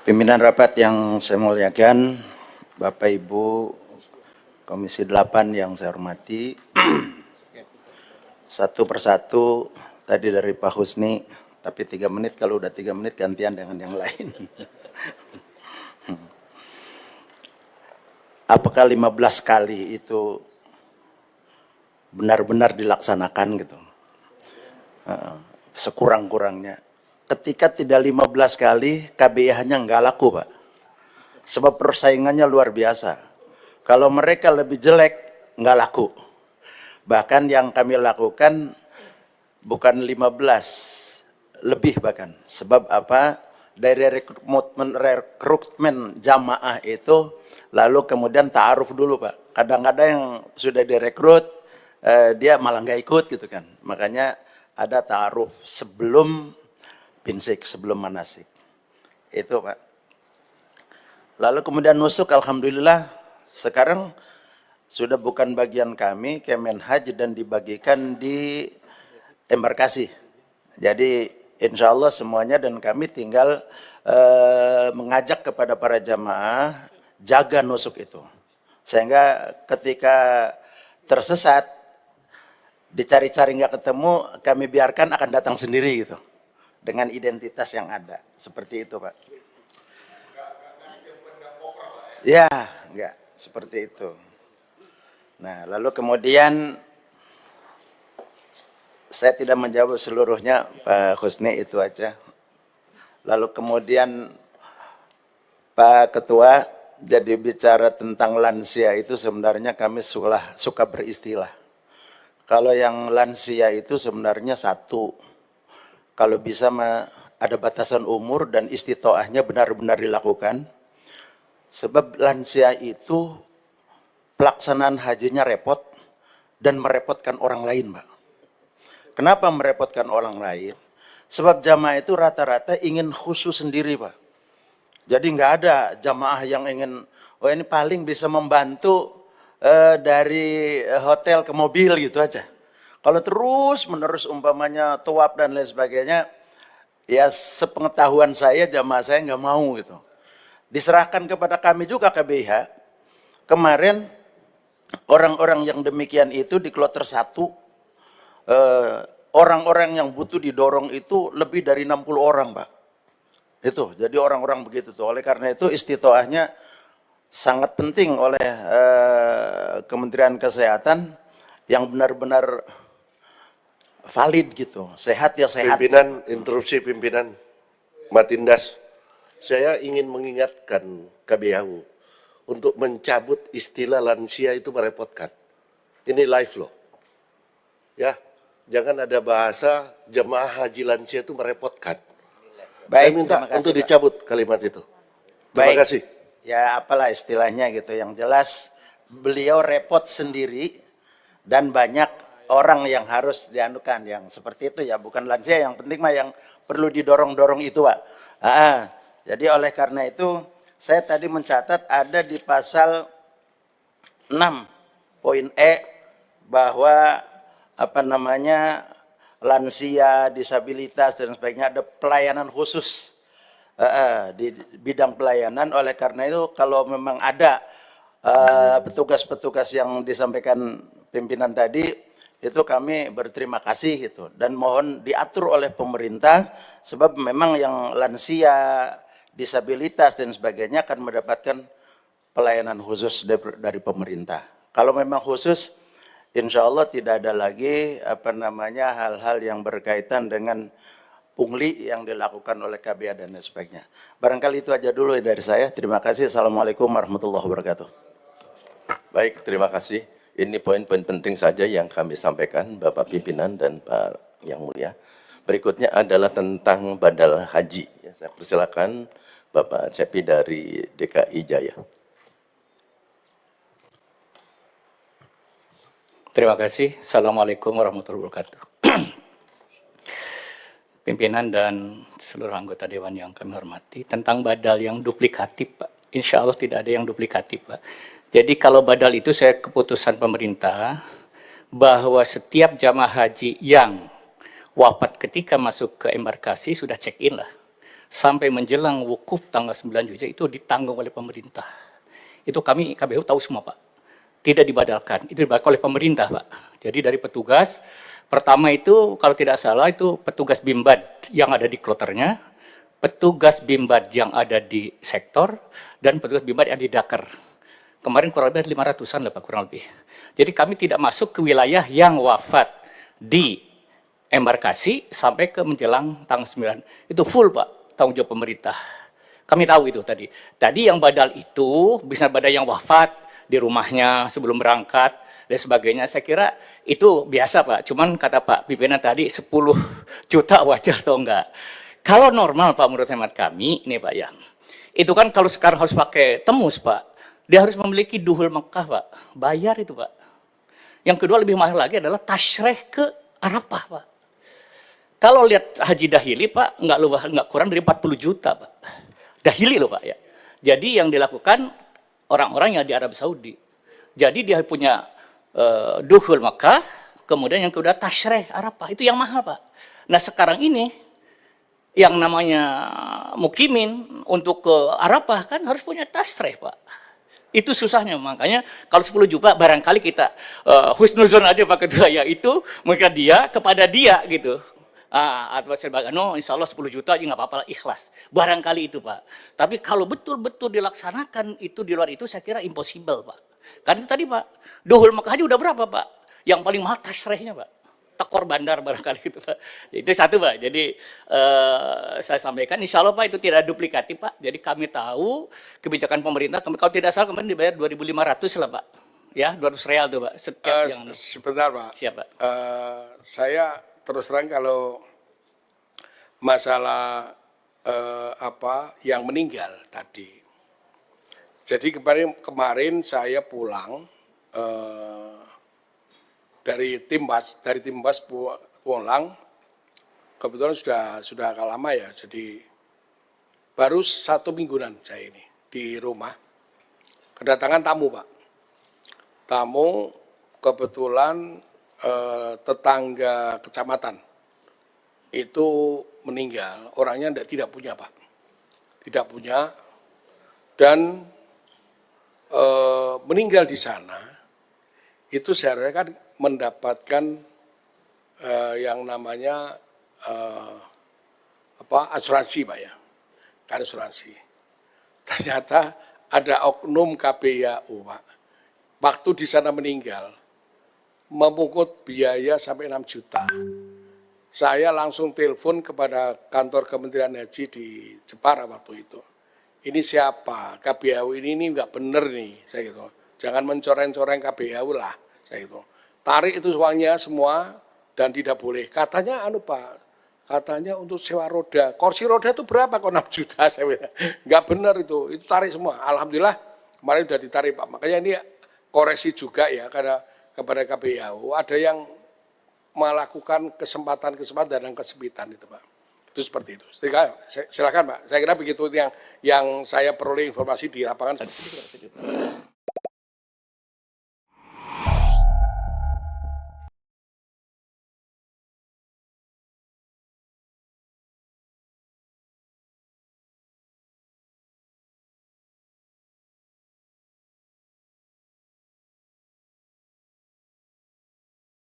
Pimpinan rapat yang saya muliakan, Bapak Ibu Komisi 8 yang saya hormati, satu persatu tadi dari Pak Husni, tapi 3 menit, kalau udah 3 menit gantian dengan yang lain. Apakah 15 kali itu benar-benar dilaksanakan gitu? Sekurang-kurangnya. Ketika tidak 15 kali, KBIH-nya nggak laku, Pak. Sebab persaingannya luar biasa. Kalau mereka lebih jelek, nggak laku. Bahkan yang kami lakukan bukan 15, lebih bahkan. Sebab apa? Dari rekrutmen jamaah itu, lalu kemudian ta'aruf dulu, Pak. Kadang-kadang yang sudah direkrut, dia malah nggak ikut gitu kan. Makanya ada ta'aruf sebelum binsik, sebelum manasik. Itu, Pak. Lalu kemudian nusuk, alhamdulillah sekarang sudah bukan bagian kami, Kemenhaj, dan dibagikan di embarkasi. Jadi insya Allah semuanya, dan kami tinggal mengajak kepada para jamaah jaga nusuk itu. Sehingga ketika tersesat, dicari-cari nggak ketemu, kami biarkan akan datang sendiri gitu. Dengan identitas yang ada. Seperti itu, Pak. Ya, enggak. Seperti itu. Nah, lalu kemudian saya tidak menjawab seluruhnya, Pak Husni, itu aja. Lalu kemudian Pak Ketua, jadi bicara tentang lansia itu sebenarnya kami suka beristilah. Kalau yang lansia itu sebenarnya satu, kalau bisa ada batasan umur dan istitoahnya benar-benar dilakukan. Sebab lansia itu pelaksanaan hajinya repot dan merepotkan orang lain, Pak. Kenapa merepotkan orang lain? Sebab jamaah itu rata-rata ingin khusus sendiri, Pak. Jadi nggak ada jamaah yang ingin, oh ini paling bisa membantu dari hotel ke mobil gitu aja. Kalau terus menerus umpamanya tuap dan lain sebagainya, ya sepengetahuan saya jamaah saya nggak mau gitu. Diserahkan kepada kami juga KBIH. Kemarin orang-orang yang demikian itu di kloter 1, orang-orang yang butuh didorong itu lebih dari 60 orang, Pak. Itu, jadi orang-orang begitu tuh. Oleh karena itu istitoahnya sangat penting oleh Kementerian Kesehatan yang benar-benar valid gitu, sehat ya sehat. Pimpinan, interupsi pimpinan Matindas, saya ingin mengingatkan KBHU untuk mencabut istilah lansia itu merepotkan. Ini live loh, ya, jangan ada bahasa jemaah haji lansia itu merepotkan. Baik, saya minta untuk dicabut kalimat itu. Terima kasih. Ya apalah istilahnya gitu, yang jelas beliau repot sendiri dan banyak orang yang harus dianukan yang seperti itu ya, bukan lansia, yang penting mah yang perlu didorong-dorong itu, Pak. Jadi oleh karena itu saya tadi mencatat ada di pasal 6 poin E bahwa apa namanya lansia, disabilitas dan sebagainya ada pelayanan khusus di bidang pelayanan. Oleh karena itu kalau memang ada petugas-petugas yang disampaikan pimpinan tadi, itu kami berterima kasih gitu, dan mohon diatur oleh pemerintah, sebab memang yang lansia, disabilitas dan sebagainya akan mendapatkan pelayanan khusus dari pemerintah. Kalau memang khusus, insya Allah tidak ada lagi apa namanya hal-hal yang berkaitan dengan pungli yang dilakukan oleh KBA dan sebagainya. Barangkali itu aja dulu dari saya. Terima kasih. Assalamualaikum warahmatullahi wabarakatuh. Baik, terima kasih. Ini poin-poin penting saja yang kami sampaikan, Bapak Pimpinan dan Pak Yang Mulia. Berikutnya adalah tentang badal haji. Saya persilakan Bapak Cepi dari DKI Jaya. Terima kasih. Assalamualaikum warahmatullahi wabarakatuh. Pimpinan dan seluruh anggota Dewan yang kami hormati, tentang badal yang duplikatif, Pak. Insya Allah tidak ada yang duplikatif, Pak. Jadi kalau badal itu saya keputusan pemerintah bahwa setiap jamaah haji yang wafat ketika masuk ke embarkasi sudah check-in lah. Sampai menjelang wukuf tanggal 9 Zulhijjah itu ditanggung oleh pemerintah. Itu kami KBHU tahu semua Pak. Tidak dibadalkan, itu dibadalkan oleh pemerintah Pak. Jadi dari petugas, pertama itu kalau tidak salah itu petugas Bimbad yang ada di kloternya, petugas Bimbad yang ada di sektor, dan petugas Bimbad yang di Dakar. Kemarin kurang lebih 500-an lah Pak, kurang lebih. Jadi kami tidak masuk ke wilayah yang wafat di embarkasi sampai ke menjelang tanggal 9. Itu full Pak, tanggung jawab pemerintah. Kami tahu itu tadi. Tadi yang badal itu, bisa badal yang wafat di rumahnya sebelum berangkat, dan sebagainya. Saya kira itu biasa Pak. Cuman kata Pak pimpinan tadi 10 juta wajar atau enggak. Kalau normal Pak menurut hemat kami, ini Pak ya. Itu kan kalau sekarang harus pakai temus Pak. Dia harus memiliki duhul Mekah Pak. Bayar itu Pak. Yang kedua lebih mahal lagi adalah tasyreh ke Arafah Pak. Kalau lihat haji dahili Pak, nggak kurang dari 40 juta Pak. Dahili loh Pak ya. Jadi yang dilakukan orang-orang yang di Arab Saudi. Jadi dia punya duhul Makkah, kemudian yang kedua tasyreh Arafah. Itu yang mahal Pak. Nah sekarang ini yang namanya mukimin untuk ke Arafah kan harus punya tasyreh Pak. Itu susahnya, makanya kalau 10 juta barangkali kita husnuzon aja Pak Ketua, ya itu mereka dia kepada dia gitu. Atau sebagai no, insya Allah 10 juta aja nggak apa-apa, ikhlas. Barangkali itu Pak. Tapi kalau betul-betul dilaksanakan itu di luar itu saya kira impossible Pak. Karena itu tadi Pak, duhul Mekah aja udah berapa Pak? Yang paling mahal tasyrehnya Pak. Tekor bandar barangkali gitu Pak. Itu satu Pak. Jadi saya sampaikan insya Allah Pak itu tidak duplikatif Pak. Jadi kami tahu kebijakan pemerintah, kalau tidak salah kemarin dibayar 2.500 lah Pak. Ya, 200 real tuh Pak. Setiap yang sebentar Pak. Siap Pak. Saya terus terang kalau masalah yang meninggal tadi. Jadi kemarin saya pulang dari Timbas pulang, kebetulan sudah agak lama ya, jadi baru 1 mingguan saya ini di rumah, kedatangan tamu Pak. Tamu kebetulan tetangga kecamatan itu meninggal, orangnya tidak punya Pak, tidak punya, dan meninggal di sana itu seharusnya kan mendapatkan yang namanya asuransi Pak ya, kan asuransi. Ternyata ada oknum KBHU Pak, waktu di sana meninggal memungut biaya sampai 6 juta. Saya langsung telepon kepada kantor Kementerian Haji di Jepara waktu itu. Ini siapa? KBHU ini nggak bener nih, saya gitu. Jangan mencoreng-coreng KBHU lah, saya gitu. Tarik itu uangnya semua dan tidak boleh. Katanya Pak, katanya untuk sewa roda. Kursi roda itu berapa kok 6 juta? Saya bilang, nggak benar itu tarik semua. Alhamdulillah kemarin sudah ditarik Pak. Makanya ini koreksi juga ya, karena kepada KBHU ada yang melakukan kesempatan dan kesempitan itu Pak. Itu seperti itu. Silakan Pak. Saya kira begitu yang saya peroleh informasi di lapangan.